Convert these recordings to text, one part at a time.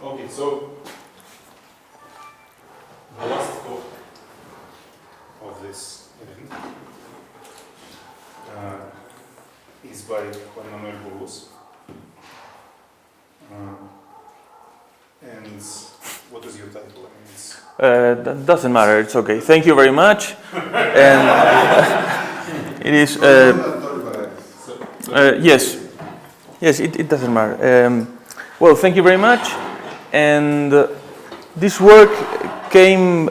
Okay, so the last talk of this event is by Juan Manuel Burgos. And what is your title? That doesn't matter, it's okay. Thank you very much. And it is, yes, it doesn't matter. Well, thank you very much. And this work came,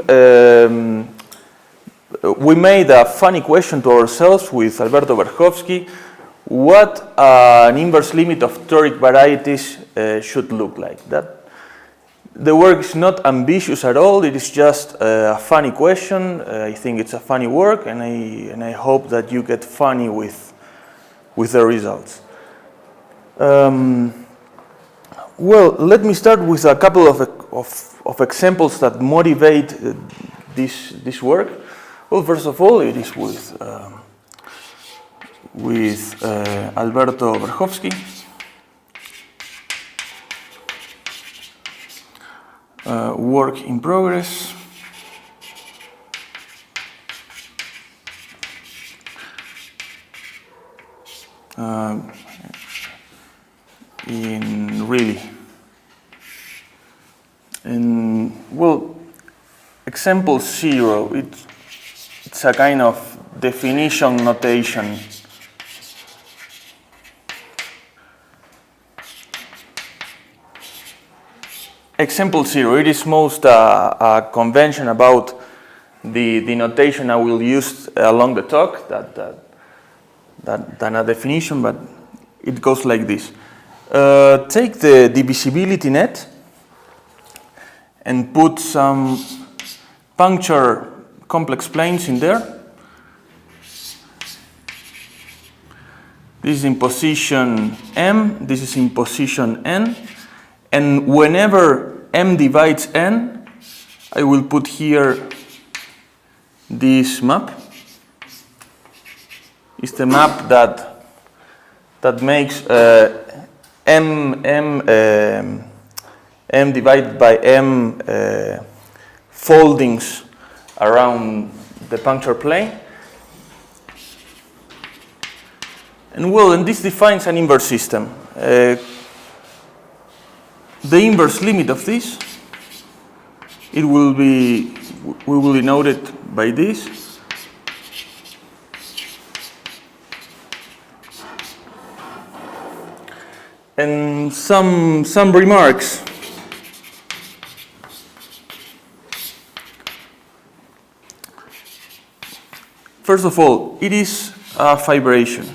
we made a funny question to ourselves with Alberto Verjovsky, what an inverse limit of toric varieties should look like. The work is not ambitious at all, it is just a funny question. I think it's a funny work, and I hope that you get funny with the results. Well, let me start with a couple of examples that motivate this work. Well, first of all, it is with Alberto Verjovsky. Work in progress. Well, example 0, it's a kind of definition notation. Example 0, it is most a convention about the notation I will use along the talk than a definition, but it goes like this. Take the divisibility net and put some puncture complex planes in there. This is in position M, this is in position N. And whenever M divides N, I will put here this map. It's the map that makes M divided by M foldings around the puncture plane. And this defines an inverse system. The inverse limit of this, we will denote it by this. And some remarks. First of all, it is a fibration.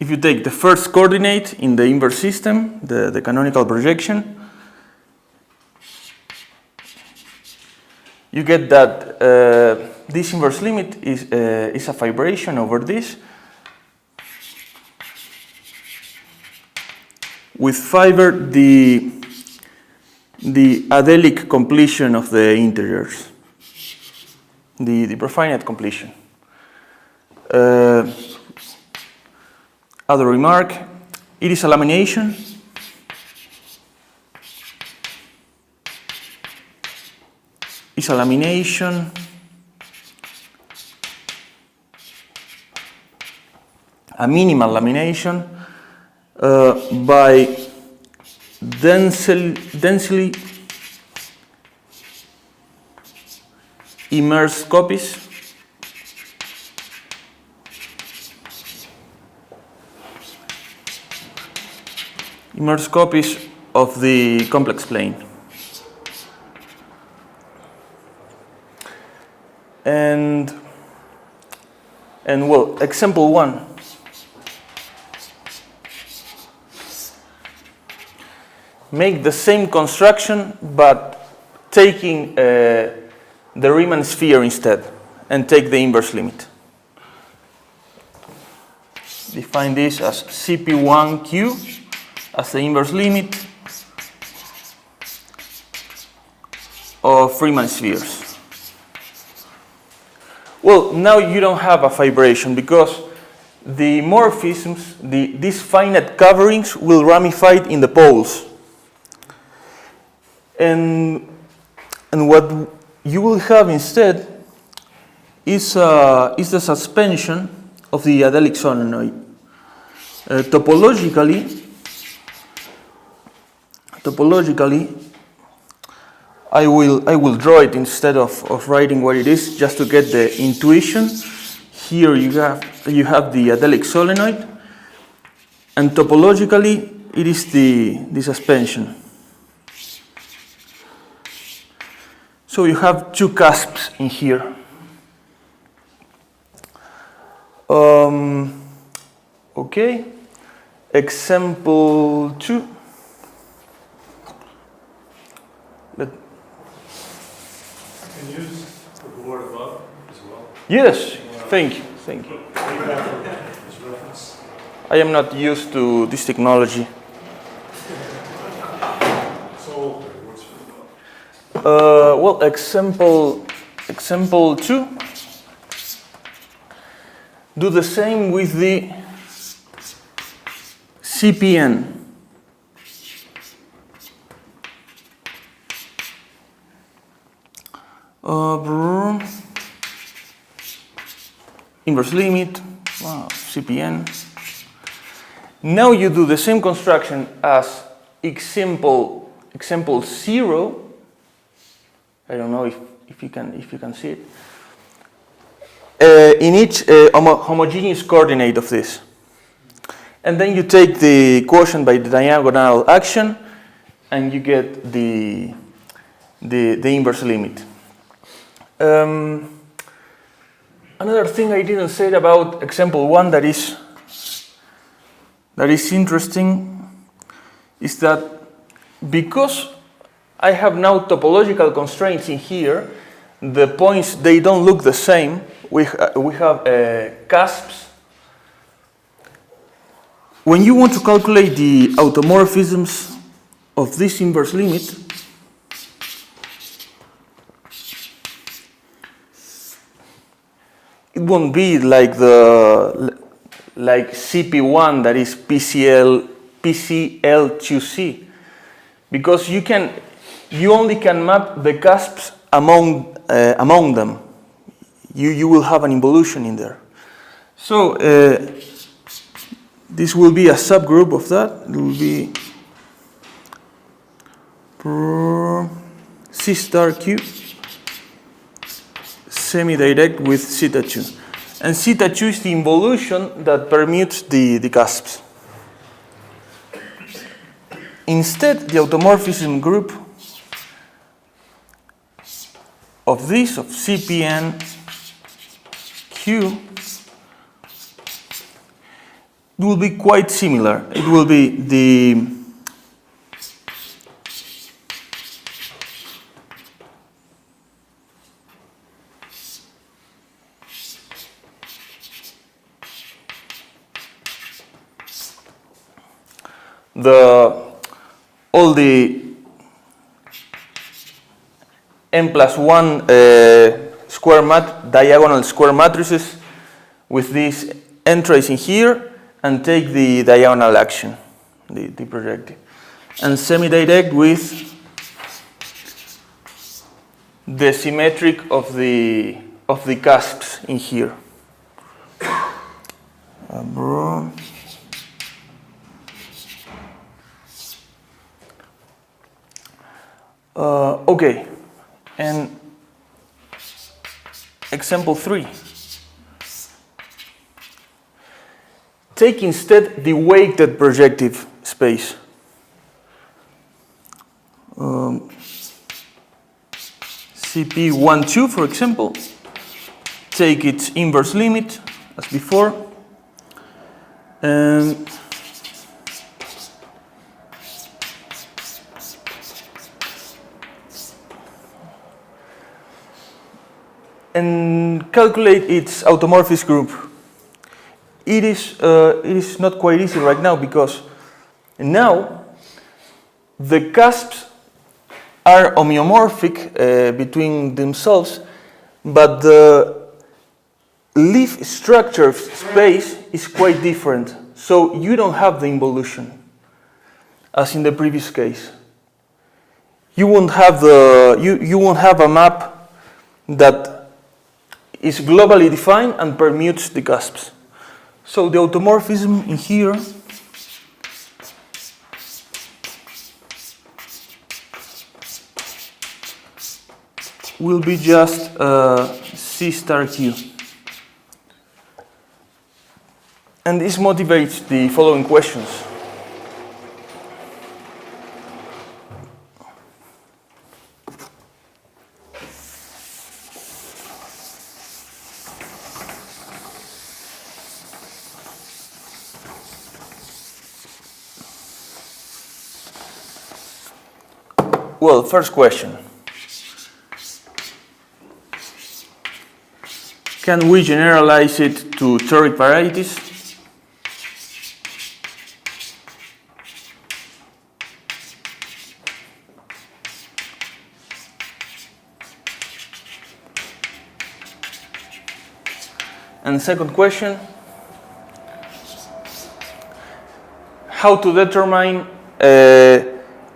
If you take the first coordinate in the inverse system, the canonical projection, you get that this inverse limit is a fibration over this, with fiber the adelic completion of the integers, the profinite completion. Other remark, it is a lamination. It's a lamination a minimal lamination by densely immersed copies of the complex plane. And well, example 1. Make the same construction, but taking the Riemann sphere instead, and take the inverse limit. Define this as CP1Q as the inverse limit of Riemann spheres. Well, now you don't have a fibration because the morphisms, these finite coverings will ramify in the poles. And what you will have instead is the suspension of the adelic solenoid. Topologically, I will draw it instead of writing what it is, just to get the intuition. Here you have the adelic solenoid, and topologically it is the suspension. So you have two cusps in here. Okay, example 2. Can you use the board above as well? Yes, thank you. I am not used to this technology. So it works really well. Well, example 2. Do the same with the CPN. Inverse limit, CPN. Now you do the same construction as example 0. I don't know if you can see it. In each homogeneous coordinate of this. And then you take the quotient by the diagonal action, and you get the inverse limit. Another thing I didn't say about example 1 that is interesting is that because I have now topological constraints in here, the points, they don't look the same. We have cusps. When you want to calculate the automorphisms of this inverse limit, it won't be like CP1 that is PCL2C, because you only can map the cusps among them. You will have an involution in there. So this will be a subgroup of that. It will be C star Q semi-direct with zeta 2. And zeta 2 is the involution that permutes the cusps. Instead, the automorphism group of this, of CPN Q, it will be quite similar. It will be all the n+1 diagonal square matrices with this entries in here, and take the diagonal action, the projective, and semi-direct with the symmetric of the cusps in here. Okay, and example 3. Take instead the weighted projective space. CP12, for example. Take its inverse limit as before. And calculate its automorphic group. It is not quite easy right now, because now the cusps are are homeomorphic between themselves, but leaf structure space is quite different. So you don't have the involution, as in the previous case. You won't have you won't have a map that is globally defined and permutes the cusps. So the automorphism in here will be just C star Q. And this motivates the following questions. Well, first question. Can we generalize it to toric varieties? And second question, how to determine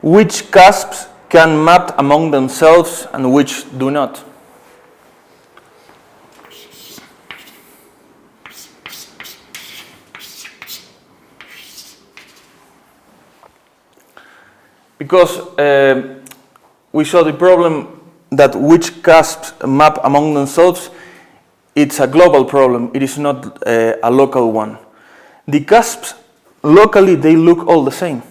which cusps can map among themselves and which do not? Because we saw the problem that which cusps map among themselves, it's a global problem, it is not a local one. The cusps, locally, they look all the same.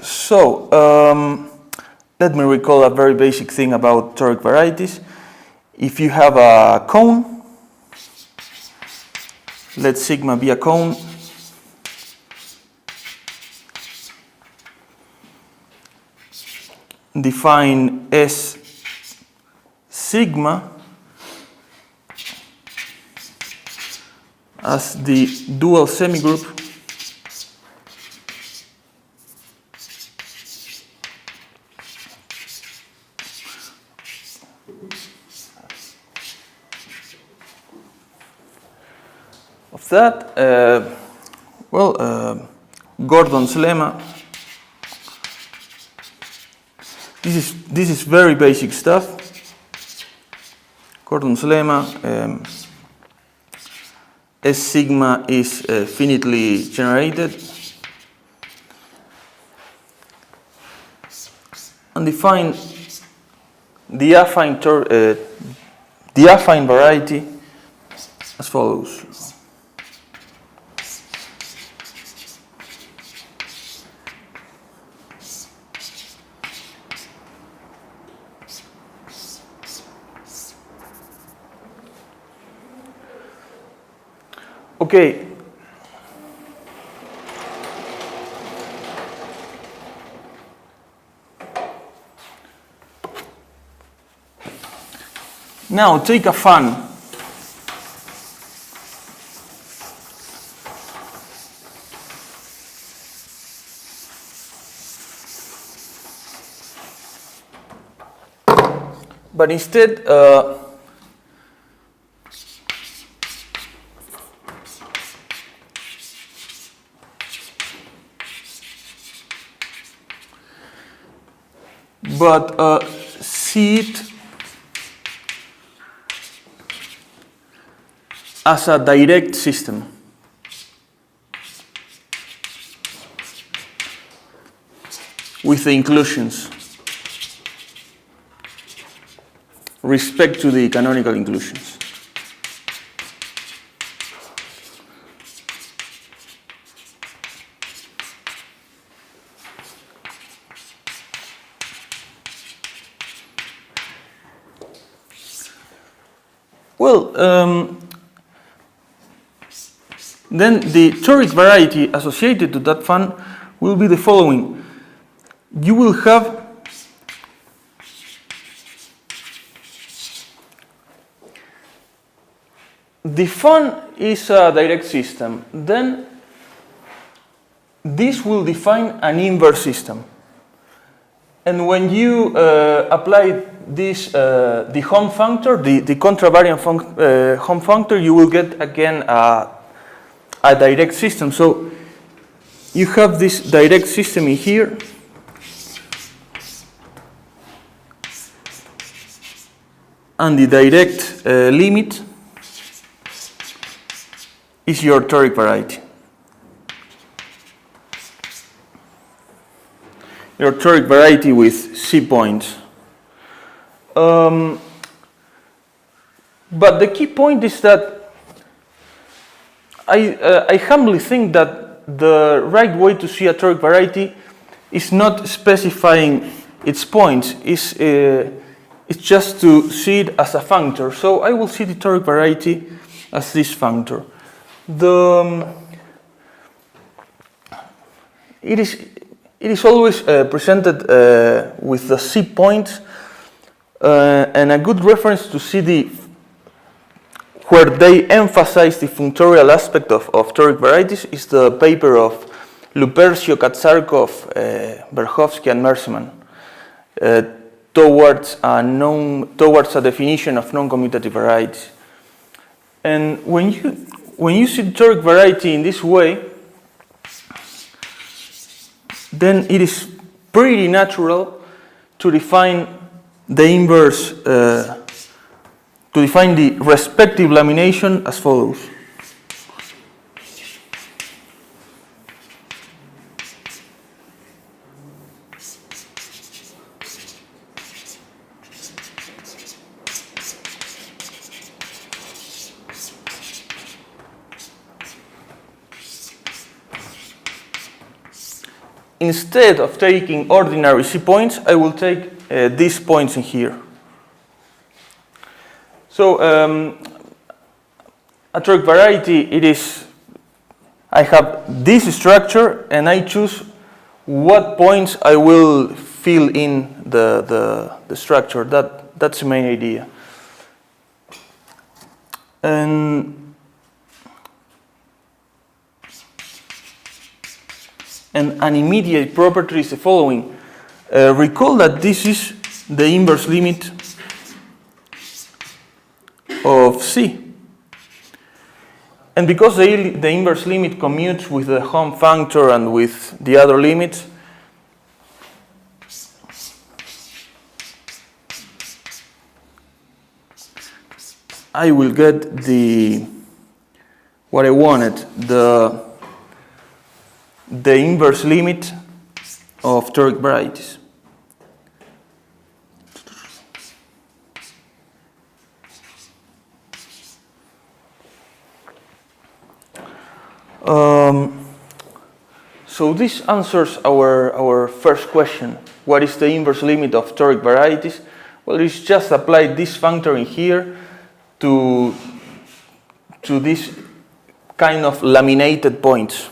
So, let me recall a very basic thing about toric varieties. If you have a cone, let sigma be a cone, define S sigma as the dual semigroup of that. Gordon's lemma. This is very basic stuff. Gordon's lemma. S sigma is finitely generated. And define the affine variety as follows. Okay. Now take a fun. But instead, see it as a direct system. With the inclusions. Respect to the canonical inclusions. Well, then the toric variety associated to that fun will be the following. You will have the fun is a direct system. Then this will define an inverse system. And when you apply this, the home functor, the contravariant home functor, you will get again a direct system. So you have this direct system in here. And the direct limit is your toric variety. Your toric variety with C points. But the key point is that I humbly think that the right way to see a toric variety is not specifying its points. It's just to see it as a functor. So I will see the toric variety as this functor. It is always presented with the C points, and a good reference to see where they emphasize the functorial aspect of toric varieties is the paper of Lupercio, Katsarkov, Verjovsky, and Merseman towards a definition of non-commutative varieties. And when you see toric variety in this way, then it is pretty natural to define the inverse, to define the respective lamination as follows. Instead of taking ordinary C points, I will take these points in here. So a toric variety, I have this structure and I choose what points I will fill in the structure. That's the main idea. And an immediate property is the following. Recall that this is the inverse limit of C. And because the inverse limit commutes with the home functor and with the other limits, I will get what I wanted, the inverse limit of toric varieties. So this answers our first question. What is the inverse limit of toric varieties? Well, it's just apply this functor in here to this kind of laminated points.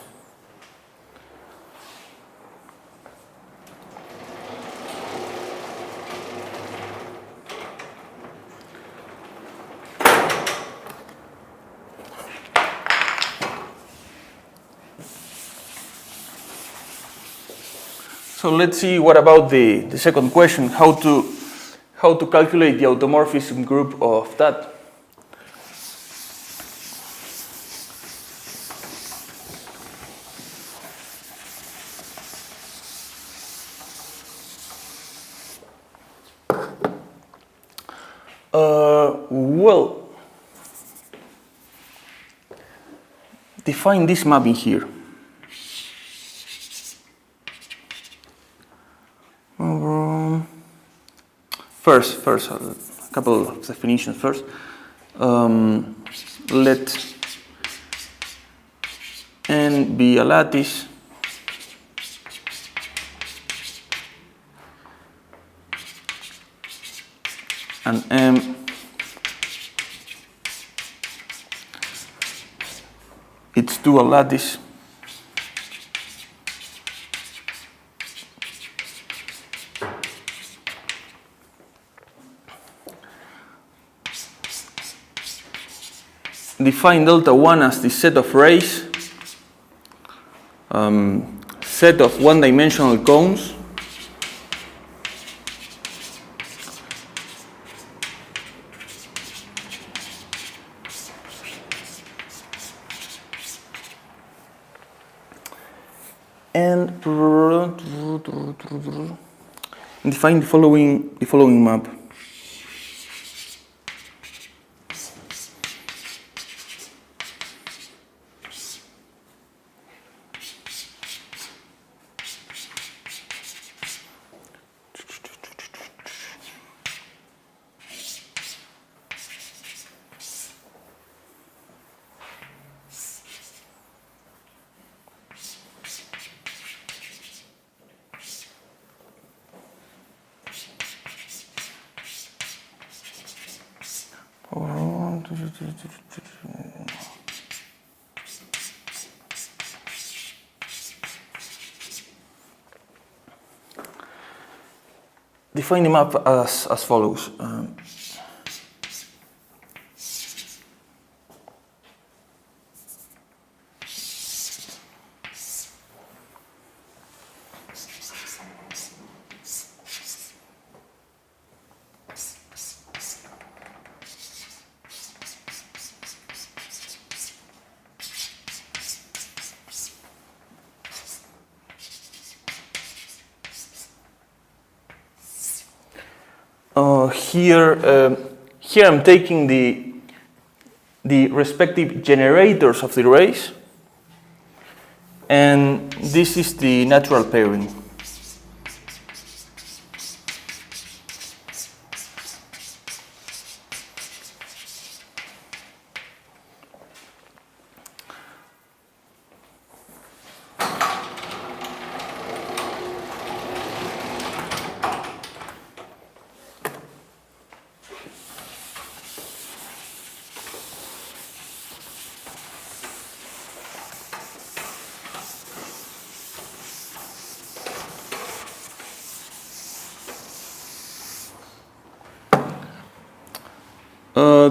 So let's see what about the second question, how to calculate the automorphism group of that. Well, define this mapping here. First, a couple of definitions first. Let N be a lattice and M its dual lattice. Define delta 1 as the set of rays, set of one-dimensional cones, and define the following map. Define the map as follows. Here I'm taking the respective generators of the rays, and this is the natural pairing.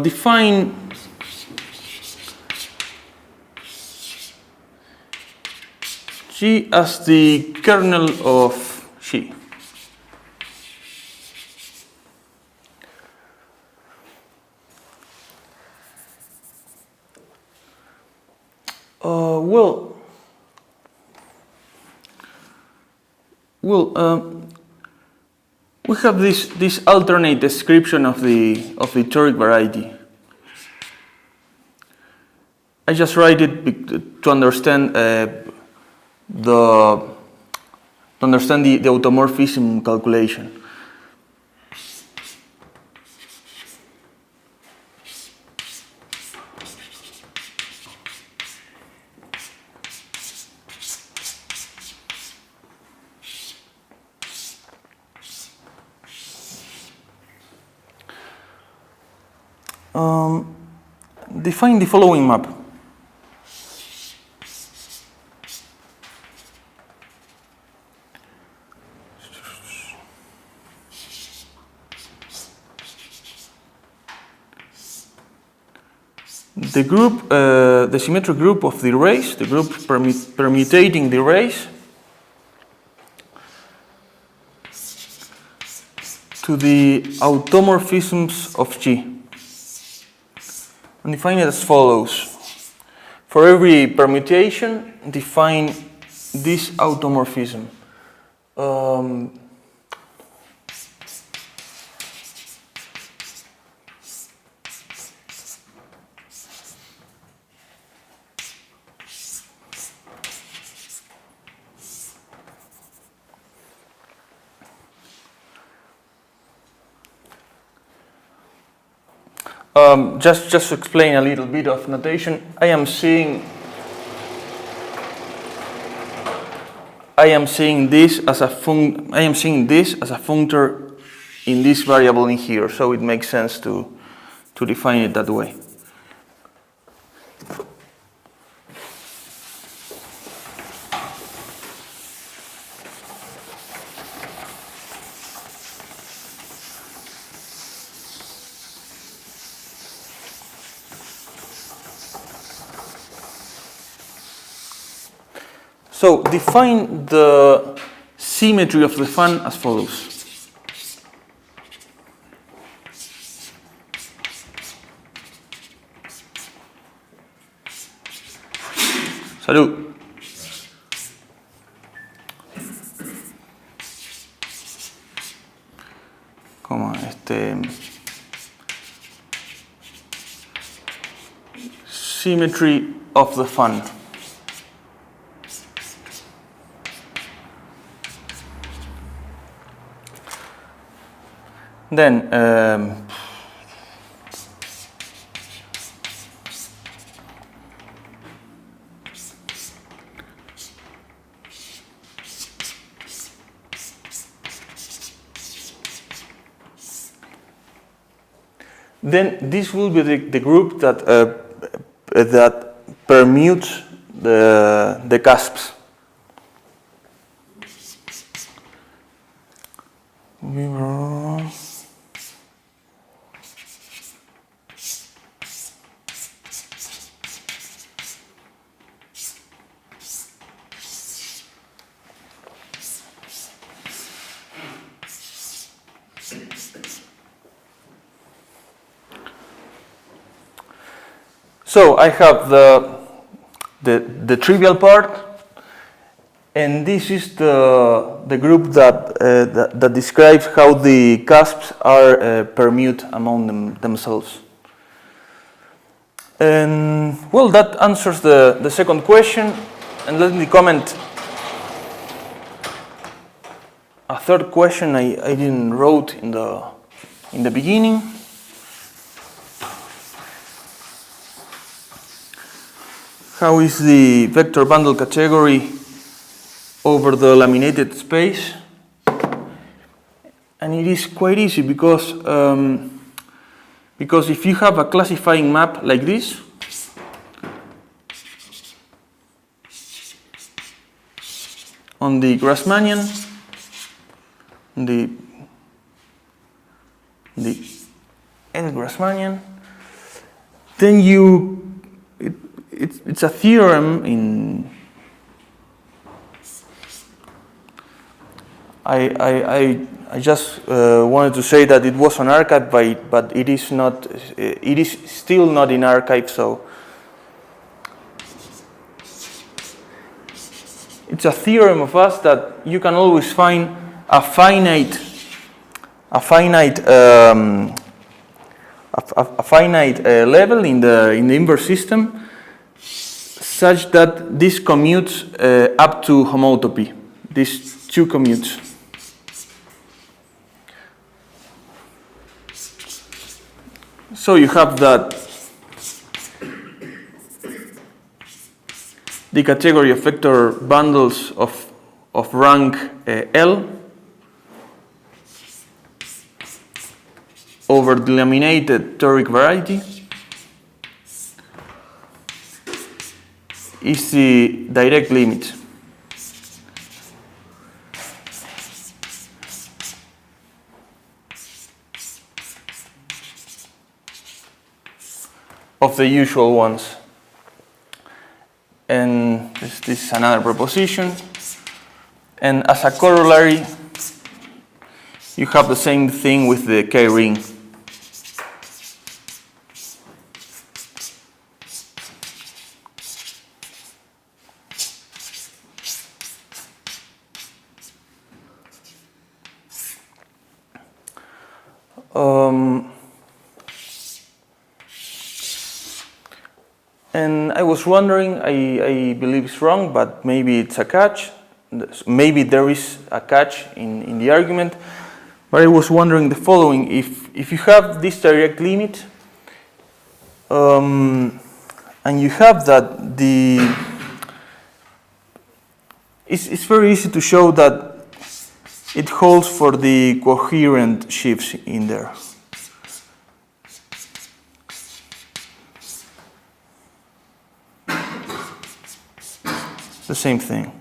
Define G as the kernel of G. We have this alternate description of the toric variety. I just write it to understand the automorphism calculation. Define the following map. The group, the symmetric group of the rays, the group permutating the rays to the automorphisms of G. And define it as follows. For every permutation, define this automorphism. Just to explain a little bit of notation, I am seeing this as a functor in this variable in here, so it makes sense to define it that way. So define the symmetry of the fan as follows. Salud. the symmetry of the fun. Then this will be the group that that permutes the cusps. So I have the trivial part, and this is the group that describes how the cusps are permute among themselves. And well, that answers the second question. And let me comment a third question I didn't wrote in the beginning. How is the vector bundle category over the laminated space? And it is quite easy because if you have a classifying map like this, on the Grassmannian, the L Grassmannian, then it's a theorem in. I just wanted to say that it was on archive, but it is not. It is still not in archive, so it's a theorem of us that you can always find a finite level in the inverse system, such that this commutes up to homotopy. These two commutes. So you have that the category of vector bundles of rank L over the laminated toric variety is the direct limit of the usual ones. And this is another proposition. And as a corollary, you have the same thing with the K-ring. And I was wondering, I believe it's wrong, but maybe it's a catch. Maybe there is a catch in the argument. But I was wondering the following: if you have this direct limit, and you have that it's very easy to show that it holds for the coherent shifts in there. The same thing.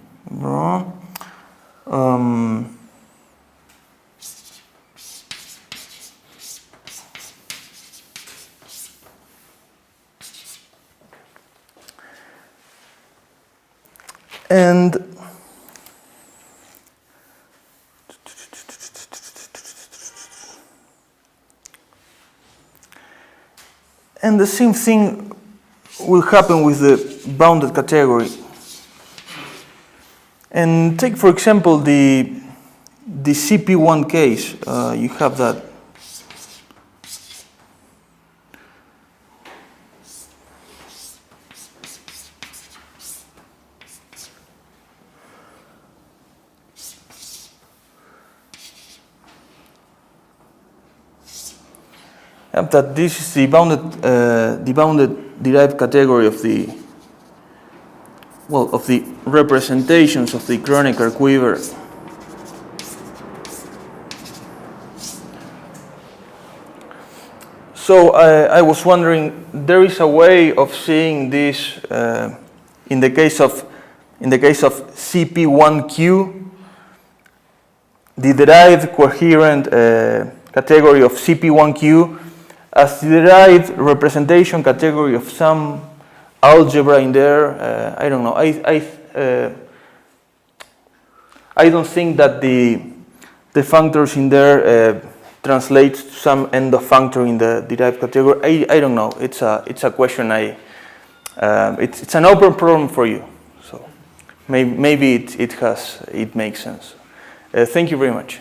And the same thing will happen with the bounded category. And take, for example, the CP1 case. You have that that this is the bounded derived category of the representations of the Kronecker quiver. So I was wondering, there is a way of seeing this in the case of CP1Q, the derived coherent category of CP1Q as the derived representation category of some algebra in there. I don't know. I don't think that the functors in there translates to some end of functor in the derived category. I don't know. It's a question. It's an open problem for you. So maybe it makes sense. Thank you very much.